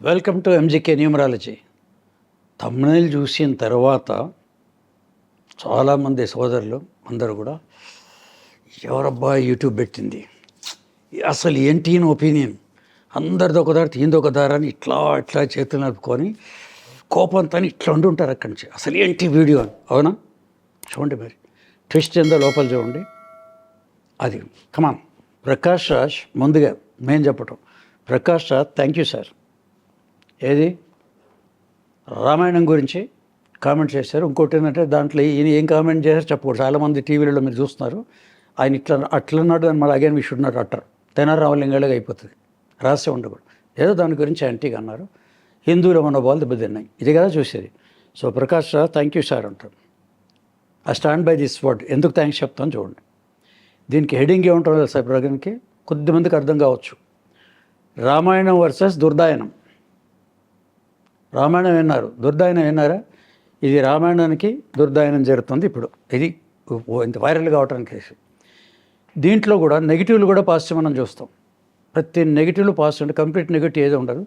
Welcome to MGK numerology. Thumbnail చూసిన తర్వాత చాలామంది సోదరులు అందరూ కూడా ఎవరబ్బా యూట్యూబ్ పెట్టింది, అసలు ఏంటి అని ఒపీనియన్, అందరిది ఒక దారి తీంది ఒక దారి అని ఇట్లా చేతులు నలుపుకొని కోపంతో ఇట్లా ఉంటుంటారు అక్కడి నుంచి. అసలు ఏంటి వీడియో అని. అవునా? చూడండి, మరి ట్విస్ట్ ఏందో లోపల చూడండి. అది కమాన్. ప్రకాష్ రాజ్ ముందుగా మేము చెప్పటం, Prakash Raj thank you sir. ఏది రామాయణం గురించి కామెంట్ చేశారు. ఇంకోటి ఏంటంటే దాంట్లో ఈయన ఏం కామెంట్ చేశారు చెప్పకూడదు. చాలామంది టీవీలలో మీరు చూస్తున్నారు, ఆయన అట్లన్నాడు అని మళ్ళీ అగైన్ విష్ ఉన్నాడు అట్టర్ తెనాలి రామలింగాలుగా అయిపోతుంది, రహస్యం ఉండకూడదు. ఏదో దాని గురించి యాంటీగా అన్నారు. హిందువుల మనోభావాలు దెబ్బతిన్నాయి, ఇది కదా చూసేది. So Prakash Rao thank you sir అంటారు. I stand by this word. ఎందుకు థ్యాంక్స్ చెప్తాను చూడండి. దీనికి హెడింగ్ ఏముంటుందో తెలుసా? ప్రజలకి కొద్దిమందికి అర్థం కావచ్చు. రామాయణం వర్సెస్ దుర్దాయనం. రామాయణం విన్నారు, దుర్దాయనం విన్నారా? ఇది రామాయణానికి దుర్దాయనం జరుగుతుంది ఇప్పుడు. ఇది ఇంత వైరల్ కావడానికి కేసు. దీంట్లో కూడా నెగిటివ్లు కూడా పాజిటివ్ మనం చూస్తాం. ప్రతి నెగిటివ్లు పాజిటివ్ అంటే కంప్లీట్ నెగిటివ్ ఏదో ఉండదు.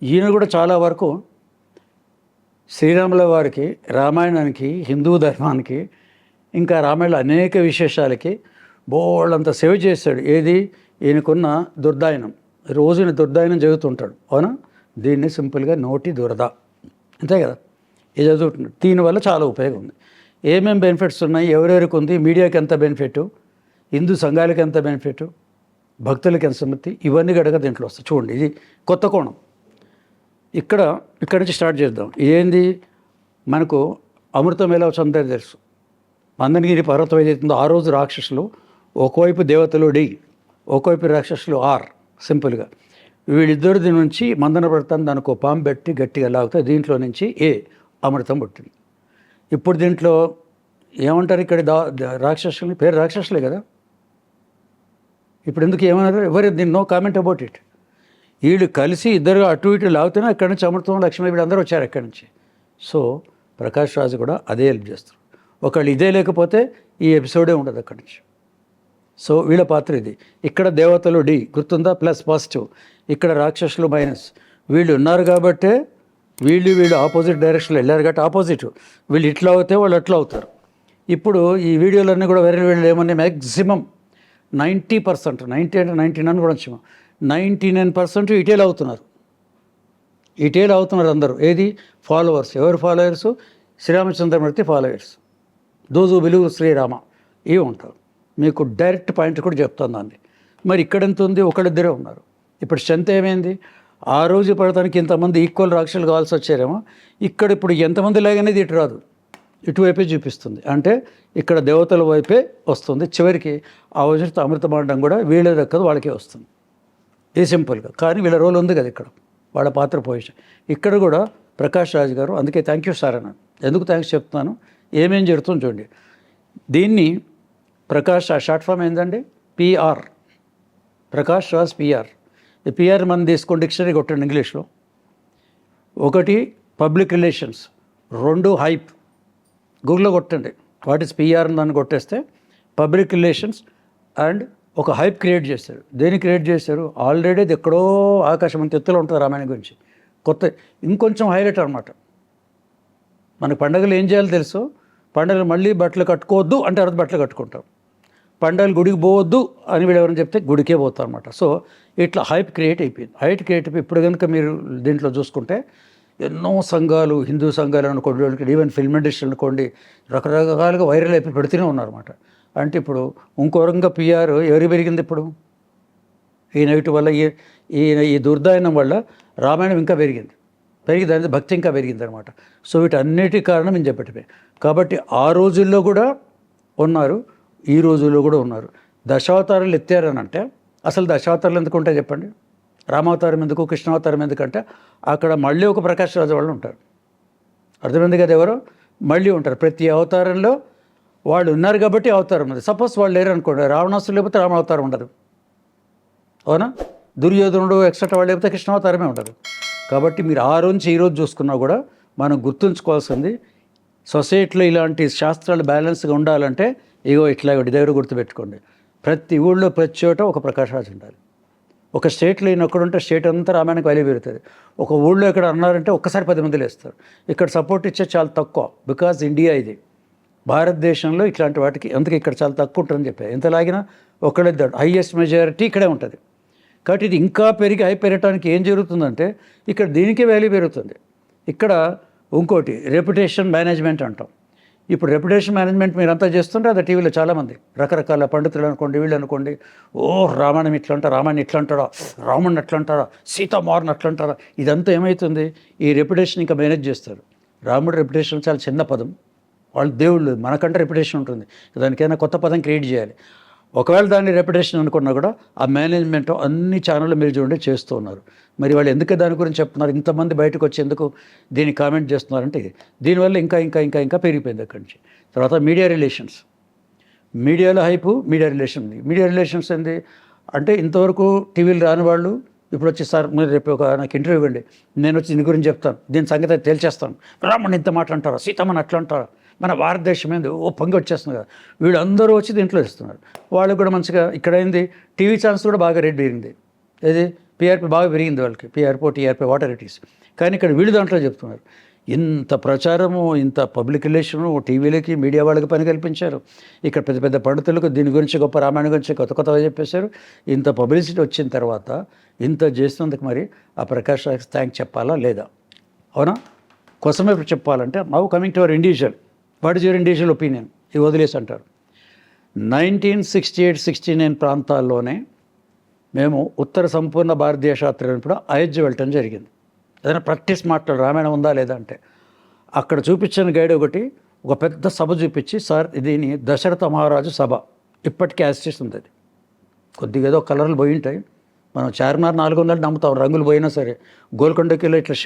ఈయన కూడా చాలా వరకు శ్రీరాముల వారికి, రామాయణానికి, హిందూ ధర్మానికి, ఇంకా రామాయణ అనేక విశేషాలకి బోళ్ళంత సేవ చేశాడు. ఏది? ఈయనకున్న దుర్దాయనం. రోజున దుర్దాయనం చదువుతుంటాడు. అవునా? దీన్ని సింపుల్గా నోటి దురద, అంతే కదా. ఇది చదువుతున్నాడు. దీనివల్ల చాలా ఉపయోగం ఉంది. ఏమేమి బెనిఫిట్స్ ఉన్నాయి, ఎవరెవరికి ఉంది, మీడియాకి ఎంత బెనిఫిట్, హిందూ సంఘాలకి ఎంత బెనిఫిట్, భక్తులకి ఎంత సమృద్ధి, ఇవన్నీ గడగ దీంట్లో వస్తాయి. చూడండి, ఇది కొత్త కోణం. ఇక్కడి నుంచి స్టార్ట్ చేద్దాం. ఏంది? మనకు అమృతం ఎలా వచ్చందో తెలుసు. మందనగిరి పర్వతం ఏదైతుందో ఆ రోజు రాక్షసులు, ఒకవైపు దేవతలు డి, ఒకవైపు రాక్షసులు ఆర్. సింపుల్గా వీళ్ళిద్దరిది నుంచి మందన పడతాను, దానికి ఒక పాము పెట్టి గట్టిగా లాగితే దీంట్లో నుంచి అమృతం పుట్టింది. ఇప్పుడు దీంట్లో ఏమంటారు? ఇక్కడ రాక్షసులని పేరు రాక్షసులే కదా. ఇప్పుడు ఎందుకు ఏమన్నారు? ఎవరు దీన్ని నో కామెంట్ అబౌట్ ఇట్. వీళ్ళు కలిసి ఇద్దరు అటు ఇటు లాగుతూనే అక్కడి నుంచి అమృతం, లక్ష్మీ వీళ్ళందరూ వచ్చారు అక్కడి నుంచి. సో ప్రకాష్ రాజు కూడా అదే హెల్ప్ చేస్తారు. ఒకళ్ళు ఇదే లేకపోతే ఈ ఎపిసోడే ఉండదు అక్కడి నుంచి. సో వీళ్ళ పాత్ర ఇది. ఇక్కడ దేవతలు డి గుర్తుందా, ప్లస్ పాజిటివ్. ఇక్కడ రాక్షసులు మైనస్. వీళ్ళు ఉన్నారు కాబట్టే వీళ్ళు ఆపోజిట్ డైరెక్షన్లో వెళ్ళారు కాబట్టి ఆపోజిట్. వీళ్ళు ఇట్లా అవుతే వాళ్ళు అట్లా అవుతారు. ఇప్పుడు ఈ వీడియోలన్నీ కూడా వేరే వీళ్ళు ఏమన్నా మ్యాక్సిమం 90%, 90 అంటే 99 కూడా వచ్చాము, 99% ఇటేలు అవుతున్నారు. ఇటేలు అవుతున్నారు అందరూ. ఏది? ఫాలోవర్స్. ఎవరు ఫాలోవర్స్? శ్రీరామచంద్రమూర్తి ఫాలోవర్స్. దోజు వెలుగు శ్రీరామ ఇవి ఉంటారు. మీకు డైరెక్ట్ పాయింట్ కూడా చెప్తాను దాన్ని. మరి ఇక్కడెంత ఉంది? ఒకళ్ళిద్దరే ఉన్నారు. ఇప్పుడు స్ట్రెంత్ ఏమైంది? ఆ రోజు పడటానికి ఇంతమంది ఈక్వల్ రాక్షసులు కావాల్సి వచ్చారేమో. ఇక్కడ ఇప్పుడు ఎంతమంది లాగనేది ఇటు రాదు, ఇటువైపే చూపిస్తుంది. అంటే ఇక్కడ దేవతల వైపే వస్తుంది. చివరికి ఆ వచ్చిన అమృతమాండం కూడా వీళ్ళ దక్కదు, వాళ్ళకే వస్తుంది. ఇది సింపుల్గా. కానీ వీళ్ళ రోల్ ఉంది కదా ఇక్కడ, వాళ్ళ పాత్ర పొజిషన్. ఇక్కడ కూడా ప్రకాష్ రాజ్ గారు, అందుకే థ్యాంక్ యూ సార్ అన్నాను. ఎందుకు థ్యాంక్స్ చెప్తున్నాను, ఏమేం జరుగుతుందో చూడండి. దీన్ని ప్రకాష్ షార్ట్ ఫామ్ ఏంటండి? PR, Prakash Raj PR. ఈ పిఆర్ మనం తీసుకొని డిక్షనరీ కొట్టండి ఇంగ్లీష్లో. ఒకటి పబ్లిక్ రిలేషన్స్, రెండు హైప్. గూగుల్లో కొట్టండి వాట్ ఈస్ పిఆర్ అని దాన్ని కొట్టేస్తే పబ్లిక్ రిలేషన్స్ అండ్ ఒక హైప్ క్రియేట్ చేశారు. దేన్ని క్రియేట్ చేశారు? ఆల్రెడీ అది ఎక్కడో ఆకాశం అంత ఎత్తులో ఉంటుంది రామాయణం గురించి. కొత్త ఇంకొంచెం హైలైట్ అనమాట. మనకు పండుగలు ఏం చేయాలో తెలుసు. పండుగలు మళ్ళీ బట్టలు కట్టుకోవద్దు అంటే అర్థం బట్టలు కట్టుకుంటాం. పండుగలు గుడికి పోవద్దు అని వీడు ఎవరైనా చెప్తే గుడికే పోతాం అనమాట. సో ఇట్లా హైప్ క్రియేట్ అయిపోయింది. హైప్ క్రియేట్ అయిపోయి ఇప్పుడు కనుక మీరు దీంట్లో చూసుకుంటే ఎన్నో సంఘాలు, హిందూ సంఘాలు అనుకోండి, ఈవెన్ ఫిల్మ్ ఇండస్ట్రీ అనుకోండి, రకరకాలుగా వైరల్ అయిపోయి పెడుతూనే ఉన్నారన్నమాట. అంటే ఇప్పుడు ఇంకో రకంగా పిఆర్ ఎవరికి పెరిగింది? ఇప్పుడు ఈ నెగిటివ్ వల్ల, ఈ దుర్దాయనం వల్ల రామాయణం ఇంకా పెరిగింది. దాని భక్తి ఇంకా పెరిగింది అనమాట. సో వీటన్నిటి కారణం నేను చెప్పేటివే. కాబట్టి ఆ రోజుల్లో కూడా ఉన్నారు, ఈ రోజుల్లో కూడా ఉన్నారు. దశావతారాలు ఎత్తారని అంటే అసలు దశావతారాలు ఎందుకు ఉంటాయి చెప్పండి? రామావతారం ఎందుకు, కృష్ణావతారం ఎందుకంటే అక్కడ మళ్ళీ ఒక ప్రకాష్ రాజు వాళ్ళు ఉంటారు. అర్థమైంది కదా? ఎవరో మళ్ళీ ఉంటారు. ప్రతి అవతారంలో వాళ్ళు ఉన్నారు కాబట్టి అవతారం ఉంది. సపోజ్ వాళ్ళు లేరు అనుకోండి, రావణాసుడు లేకపోతే రామావతారం ఉండదు. అవునా? దుర్యోధనుడు ఎక్సెట్రా వాళ్ళు లేకపోతే కృష్ణావతారమే ఉండదు. కాబట్టి మీరు ఆ రోజు ఈ రోజు చూసుకున్నా కూడా మనం గుర్తుంచుకోవాల్సింది, సొసైటీలో ఇలాంటి శాస్త్రాలు బ్యాలెన్స్గా ఉండాలంటే ఇగో ఇట్లా దగ్గర గుర్తుపెట్టుకోండి. ప్రతి ఊళ్ళో ప్రతి చోట ఒక ప్రకాష్ రాజ్ ఉండాలి. ఒక స్టేట్లో ఈయన ఒక్కడుంటే స్టేట్ అంతా రామాయణానికి వాల్యూ పెరుగుతుంది. ఒక ఊళ్ళో ఇక్కడ అన్నారంటే ఒక్కసారి 10 మంది లేస్తారు. ఇక్కడ సపోర్ట్ ఇచ్చే చాలా తక్కువ. బికాజ్ ఇండియా ఇది భారతదేశంలో ఇట్లాంటి వాటికి అందుకే ఇక్కడ చాలా తక్కువ ఉంటుందని చెప్పారు. ఎంత లాగినా ఒకళ్ళిద్దరు హైయెస్ట్ మెజారిటీ ఇక్కడే ఉంటుంది. కాబట్టి ఇది ఇంకా పెరిగి హై పెరగడానికి ఏం జరుగుతుందంటే ఇక్కడ దీనికి వాల్యూ పెరుగుతుంది. ఇక్కడ ఇంకోటి రెప్యుటేషన్ మేనేజ్మెంట్ అంటాం. ఇప్పుడు రెప్యుటేషన్ మేనేజ్మెంట్ మీరంతా చేస్తుంటే అది టీవీలో చాలామంది రకరకాల పండితులు అనుకోండి, వీళ్ళు అనుకోండి, రామాయణం ఇట్లా అంటారా, రామాయణం ఇట్లా అంటారా, రాముడిని అట్లా అంటారా, సీతామారుని అట్లా అంటారా. ఇదంతా ఏమవుతుంది, ఈ రెప్యుటేషన్ ఇంకా మేనేజ్ చేస్తారు. రాముడు రెప్యుటేషన్ చాలా చిన్న పదం, వాళ్ళు దేవుళ్ళు, మనకంటే రెప్యుటేషన్ ఉంటుంది. దానికైనా కొత్త పదం క్రియేట్ చేయాలి. ఒకవేళ దాన్ని రెప్యుటేషన్ అనుకున్నా కూడా ఆ మేనేజ్మెంట్ అన్ని ఛానళ్ళు మీరు చూడండి చేస్తూ ఉన్నారు. మరి వాళ్ళు ఎందుకు దాని గురించి చెప్తున్నారు, ఇంతమంది బయటకు వచ్చి ఎందుకు దీన్ని కామెంట్ చేస్తున్నారంటే దీనివల్ల ఇంకా ఇంకా ఇంకా ఇంకా పెరిగిపోయింది అక్కడి నుంచి. తర్వాత మీడియా రిలేషన్స్, మీడియాలో హైపు మీడియా రిలేషన్ ఉంది. మీడియా రిలేషన్స్ ఏంది అంటే ఇంతవరకు టీవీలు రాని వాళ్ళు ఇప్పుడు వచ్చి సార్ మీరు రేపు నాకు ఇంటర్వ్యూ ఇవ్వండి, నేను వచ్చి దీని గురించి చెప్తాను, దీని సంగతి తేల్చేస్తాను, రాముడిని ఇంత మాట అంటారా, సీతమ్మని అట్లా అంటారా, మన భారతదేశం ఏంది పొంగి వచ్చేస్తుంది కదా. వీళ్ళందరూ వచ్చి దీంట్లో ఇస్తున్నారు. వాళ్ళు కూడా మంచిగా ఇక్కడ అయింది. టీవీ ఛానల్స్ కూడా బాగా రేట్ పెరిగింది. ఏది పీఆర్పీ బాగా పెరిగింది వాళ్ళకి, టీఆర్పీ వాటర్ ఇట్ ఈస్. కానీ ఇక్కడ వీళ్ళు దాంట్లో చెప్తున్నారు. ఇంత ప్రచారము, ఇంత పబ్లిక్ రిలేషను, టీవీలకి మీడియా వాళ్ళకి పని కల్పించారు. ఇక్కడ పెద్ద పెద్ద పండితులకు దీని గురించి గొప్ప రామాయణం గురించి కొత్తగా చెప్పేశారు. ఇంత పబ్లిసిటీ వచ్చిన తర్వాత ఇంత చేసినందుకు మరి ఆ ప్రకాష్ రాజ్కి థ్యాంక్స్ చెప్పాలా లేదా? అవునా? కోసమే చెప్పాలంటే now coming to our individual, what is your individual opinion? ఇవి వదిలేసి అంటారు. 1968-69 ప్రాంతాల్లోనే మేము ఉత్తర సంపూర్ణ భారతదేశ యాత్రప్పుడు అయోధ్య వెళ్ళటం జరిగింది. ఏదైనా ప్రాక్టీస్ మాట్లాడు రామాయణం ఉందా లేదా అంటే అక్కడ చూపించిన గైడ్ ఒక పెద్ద సభ చూపించి, సార్ దీని దశరథ మహారాజు సభ ఇప్పటికీ యాస్టిస్ ఉంది. అది కొద్దిగా ఏదో కలర్లు పోయి ఉంటాయి. మనం చార్మినార్ 400 నమ్ముతాం, రంగులు పోయినా సరే. గోల్కొండకిలో ఇట్లా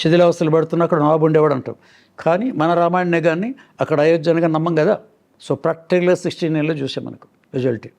శిథిలావస్థలు పడుతున్నా అక్కడ నవాబు ఉండేవాడు అంటాం. కానీ మన రామాయణనే కానీ అక్కడ అయోధ్యనగా నమ్మం కదా. సో ప్రాక్టికల్గా 16 ఏళ్ళు చూసాం మనకు రిజల్ట్.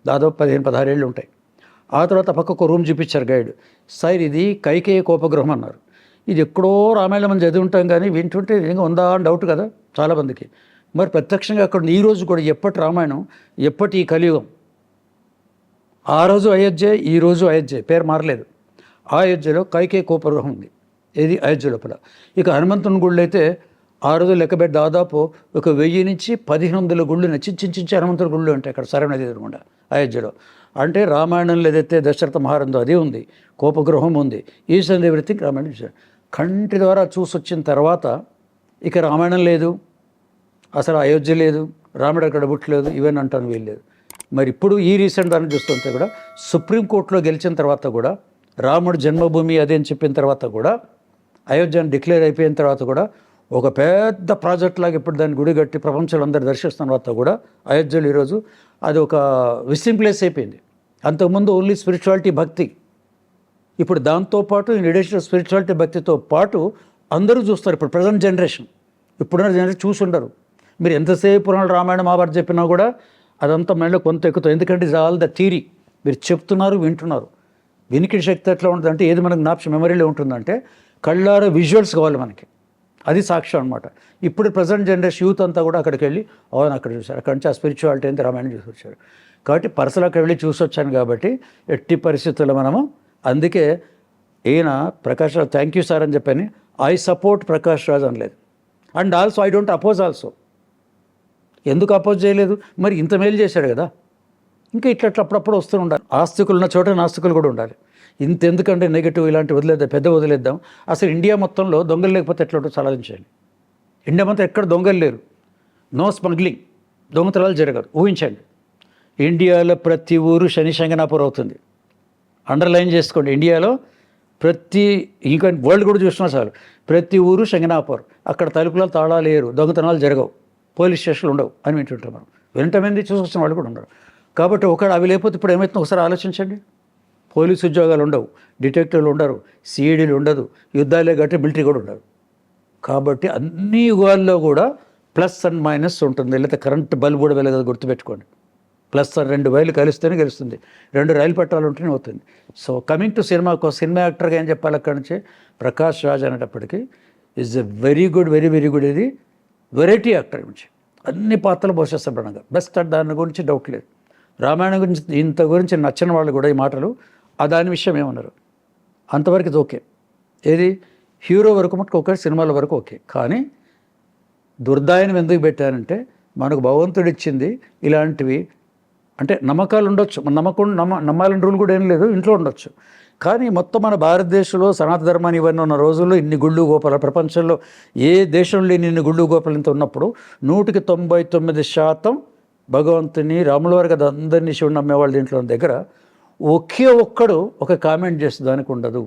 దాదాపు 15-16 ఏళ్ళు ఉంటాయి. ఆ తర్వాత పక్కకు రూమ్ చూపించారు గైడ్. సార్ ఇది కైకేయ కోపగృహం అన్నారు. ఇది ఎక్కడో రామాయణం మనం చదివి ఉంటాం కానీ వింటుంటే నిజంగా ఉందా అని డౌట్ కదా చాలామందికి. మరి ప్రత్యక్షంగా అక్కడ ఈ రోజు కూడా ఎప్పటి రామాయణం, ఎప్పటి ఈ కలియుగం, ఆ రోజు అయోధ్య, ఈ రోజు అయోధ్య, పేరు మారలేదు. ఆ అయోధ్యలో కైకేయ కోపగృహం ఉంది. ఇది అయోధ్య లోపల. ఇక హనుమంతుని గుళ్ళు అయితే ఆ రోజు లెక్కబెట్టి దాదాపు 1000 నుంచి 1500 గుళ్ళు చించి హనుమంతుడి గుళ్ళు ఉంటాయి అక్కడ సరైన నది ఎదురుగుండా అయోధ్యలో. అంటే రామాయణంలో ఏదైతే దశరథ మహారాజు అది ఉంది, కోపగృహం ఉంది, ఈచ్ అండ్ ఎవ్రీథింగ్ రామాయణం కంటి ద్వారా చూసి వచ్చిన తర్వాత ఇక రామాయణం లేదు, అసలు అయోధ్య లేదు, రాముడు అక్కడ పుట్టలేదు, ఇవన్నీ అంటాను వీల్లేదు. మరి ఇప్పుడు ఈ రీసెంట్ దాన్ని చూస్తుంటే కూడా సుప్రీంకోర్టులో గెలిచిన తర్వాత కూడా రాముడు జన్మభూమి అదే అని చెప్పిన తర్వాత కూడా అయోధ్యను డిక్లేర్ అయిపోయిన తర్వాత కూడా ఒక పెద్ద ప్రాజెక్ట్ లాగా ఇప్పుడు దాన్ని గుడి కట్టి ప్రపంచంలో అందరూ దర్శిస్తున్న తర్వాత కూడా అయోధ్యలో ఈరోజు అది ఒక విజిటింగ్ ప్లేస్ అయిపోయింది. అంతకుముందు ఓన్లీ స్పిరిచువాలిటీ భక్తి, ఇప్పుడు దాంతోపాటు ఇన్ అడిషన్ స్పిరిచువాలిటీ భక్తితో పాటు అందరూ చూస్తారు. ఇప్పుడు ప్రజెంట్ జనరేషన్, ఇప్పుడున్న జనరేషన్ చూసుండరు. మీరు ఎంతసేపు పురాణాలు రామాయణ మహాభారతం చెప్పినా కూడా అదంతా మళ్ళీ కొంత ఎక్కుతుంది. ఎందుకంటే ఇస్ ఆల్ ద థియరీ. మీరు చెప్తున్నారు, వింటున్నారు. వినికిడి శక్తి ఎట్లా ఉంటుందంటే ఏది మనకు జ్ఞాపకం మెమరీలో ఉంటుందంటే కళ్ళార విజువల్స్ కావాలి మనకి, అది సాక్ష్యం అనమాట. ఇప్పుడు ప్రజెంట్ జనరేషన్ యూత్ అంతా కూడా అక్కడికి వెళ్ళి అవును అక్కడ చూశారు, అక్కడి నుంచి ఆ స్పిరిచువాలిటీ అంతా రామాయణం చూసి వచ్చారు. కాబట్టి పర్సనల్ అక్కడ వెళ్ళి చూసి వచ్చాను కాబట్టి ఎట్టి పరిస్థితుల్లో మనము అందుకే ఈయన Prakash Raj thank you sir అని చెప్పని ఐ సపోర్ట్ ప్రకాష్ రాజ్ అనలేదు. And also I don't oppose also. ఎందుకు అపోజ్ చేయలేదు? మరి ఇంత మేలు చేశాడు కదా, ఇంకా ఇట్లా అప్పుడప్పుడు వస్తూ ఉండాలి. ఆస్తికులు ఉన్న చోట నాస్తికులు కూడా ఉండాలి. ఇంతెందుకంటే నెగిటివ్ ఇలాంటి వదిలేద్దాం, పెద్ద వదిలేద్దాం. అసలు ఇండియా మొత్తంలో దొంగలు లేకపోతే ఎట్లా ఉంటుందో ఆలోచించాలి. ఇండియా మొత్తం ఎక్కడ దొంగలు లేరు, నో స్మగ్లింగ్, దొంగతనాలు జరగదు. ఊహించండి, ఇండియాలో ప్రతి ఊరు శని శంగనాపూర్ అవుతుంది. అండర్లైన్ చేసుకోండి, ఇండియాలో ప్రతి ఇంకా వరల్డ్ కూడా చూసినా చాలు, ప్రతి ఊరు శంగనాపూర్. అక్కడ తలుపులో తాళాలు లేరు, దొంగతనాలు జరగవు, పోలీస్ స్టేషన్లు ఉండవు అని వింటుంటాం మనం. వింటమంది చూసొచ్చిన వాళ్ళు కూడా ఉండరు. కాబట్టి ఒకడు అవి లేకపోతే ఇప్పుడు ఏమవుతుందో ఒకసారి ఆలోచించండి. పోలీసు ఉద్యోగాలు ఉండవు, డిటెక్టివ్లు ఉండరు, సిఐడీలు ఉండదు, యుద్ధాలే గట్టి మిలిటరీ కూడా ఉండదు. కాబట్టి అన్ని యుగాల్లో కూడా ప్లస్ అండ్ మైనస్ ఉంటుంది. లేకపోతే కరెంట్ బల్బ్ కూడా వెళ్ళదు, గుర్తుపెట్టుకోండి. ప్లస్ అండ్ 2 వైర్లు కలిస్తేనే గెలుస్తుంది, 2 రైలు పట్టాలు ఉంటేనే అవుతుంది. సో కమింగ్ టు సినిమాకు, సినిమా యాక్టర్గా ఏం చెప్పాలి అక్కడి నుంచి, ప్రకాష్ రాజ్ అనేటప్పటికీ is a very good, very very good. ఇది వెరైటీ యాక్టర్ గురించి అన్ని పాత్రలు పోషిస్తాడు, బెస్ట్. దాని గురించి డౌట్ లేదు. రామాయణం గురించి ఇంత గురించి నచ్చిన వాళ్ళు కూడా ఈ మాటలు దాని విషయం ఏమన్నారు, అంతవరకు ఇది ఓకే. ఏది హీరో వరకు మటుకు ఓకే, సినిమాల వరకు ఓకే. కానీ దుర్దాయనం ఎందుకు పెట్టానంటే మనకు భగవంతుడు ఇచ్చింది ఇలాంటివి. అంటే నమ్మకాలు ఉండొచ్చు, నమ్మాలని రూల్ కూడా ఏం లేదు, ఇంట్లో ఉండొచ్చు. కానీ మొత్తం మన భారతదేశంలో సనాతన ధర్మాన్ని ఇవన్నీ ఉన్న రోజుల్లో ఇన్ని గుళ్ళు గోపాల, ప్రపంచంలో ఏ దేశంలో ఇన్ని గుళ్ళు గోపాలు ఇంత ఉన్నప్పుడు 99% భగవంతుని రాముల వారి కదా అందరినీ శివుడు నమ్మేవాళ్ళు దీంట్లో దగ్గర ఒకే ఒక్కడు ఒక కామెంట్ చేస్తే దానికి ఉండదు.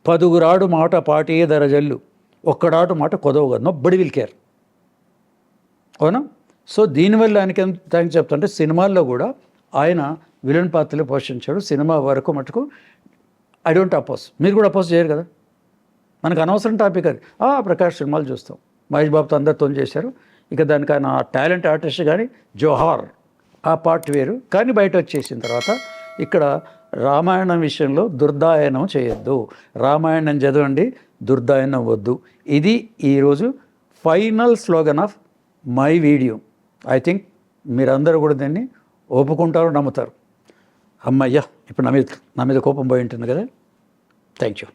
10 మాట పాటే దరజల్లు, ఒక్కడాటు మాట కొదవగా, నొబ్బడి విల్ కేర్. అవునా? సో దీనివల్ల ఆయనకి ఎంత థ్యాంక్స్ చెప్తుంటే సినిమాల్లో కూడా ఆయన విలన్ పాత్రలు పోషించాడు. సినిమా వరకు మటుకు ఐ డోంట్ అపోజ్, మీరు కూడా అపోజ్ చేయరు కదా, మనకు అనవసరం టాపిక్ అది. ప్రకాష్ సినిమాలు చూస్తాం, మహేష్ బాబుతో అందరితో చేశారు, ఇక దానికి ఆయన టాలెంట్ ఆర్టిస్ట్ కానీ జోహార్ ఆ పార్ట్ వేరు. కానీ బయట వచ్చేసిన తర్వాత ఇక్కడ రామాయణం విషయంలో దుర్దాయనం చేయొద్దు, రామాయణం చదవండి, దుర్దాయనం వద్దు. ఇది ఈరోజు final slogan of my video. I think మీరందరూ కూడా దీన్ని ఒప్పుకుంటారు, నమ్ముతారు. అమ్మయ్యా, ఇప్పుడు నా మీద కోపం పోయి ఉంటుంది కదా. Thank you.